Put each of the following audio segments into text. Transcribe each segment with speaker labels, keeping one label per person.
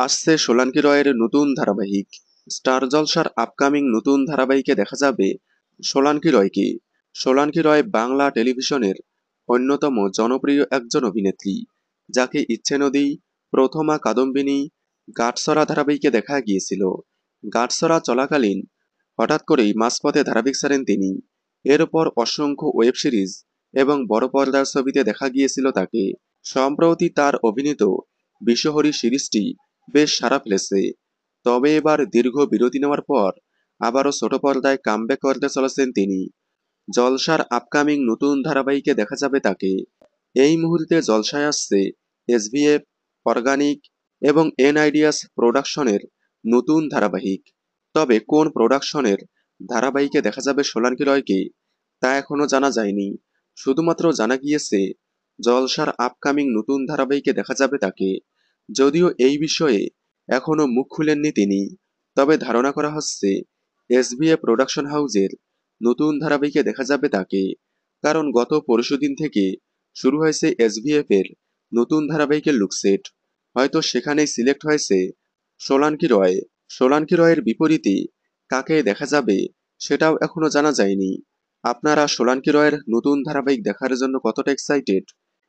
Speaker 1: আসছে সোলাঙ্কি রয়ের নতুন ধারাবাহিক। স্টার জলসার আপকামিং নতুন ধারাবাহিকে দেখা যাবে সোলাঙ্কি রয়কে। সোলাঙ্কি রয় বাংলা টেলিভিশনের অন্যতম জনপ্রিয় একজন অভিনেত্রী, যাকে ইচ্ছে নদী, প্রথমা কাদম্বিনী, গাটসরা ধারাবাহিকে দেখা গিয়েছিল। গাটসরা চলাকালীন হঠাৎ করেই মাঝপথে ধারাবাহিক ছাড়েন তিনি। এরপর অসংখ্য ওয়েব সিরিজ এবং বড় পর্দার ছবিতে দেখা গিয়েছিল তাকে। সম্প্রতি তার অভিনীত বিশ্বহরী সিরিজটি বেশ সাড়া ফেলেছে। তবে এবার দীর্ঘ বিরতি নেওয়ার পর আবারও ছোট পর্দায় কামব্যাক করতে চলেছেন তিনি। জলসার আপকামিং নতুন ধারাবাহিকে দেখা যাবে তাকে। এই মুহূর্তে জলসায় আসছে এসভিএফ, অর্গানিক এবং এন আইডিয়াস প্রোডাকশনের নতুন ধারাবাহিক। তবে কোন প্রোডাকশনের ধারাবাহিকে দেখা যাবে সোলাঙ্কি রয়কে তা এখনো জানা যায়নি। শুধুমাত্র জানা গিয়েছে জলসার আপকামিং নতুন ধারাবাহিকে দেখা যাবে তাকে। যদিও এই বিষয়ে এখনো মুখ খুলেননি তিনি, তবে ধারণা করা হচ্ছে এসভিএফ প্রোডাকশন হাউসের নতুন ধারাবাহিকে দেখা যাবে তাকে। কারণ গত পরশুদিন থেকে শুরু হয়েছে এসভিএফ এর নতুন ধারাবাহিকের লুকসেট। হয়তো সেখানেই সিলেক্ট হয়েছে সোলাঙ্কি রয়। সোলাঙ্কি রয়ের বিপরীতে কাকে দেখা যাবে সেটাও এখনো জানা যায়নি। আপনারা সোলাঙ্কি রয়ের নতুন ধারাবাহিক দেখার জন্য কতটা এক্সাইটেড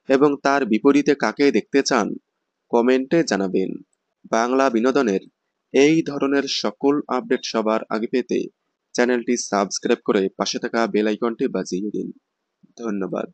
Speaker 1: এবং তার বিপরীতে কাকে দেখতে চান কমেন্টে জানাবেন। বাংলা বিনোদনের এই ধরনের সকল আপডেট সবার আগে পেতে চ্যানেলটি সাবস্ক্রাইব করে পাশে থাকা বেল আইকনটি বাজিয়ে দিন। ধন্যবাদ।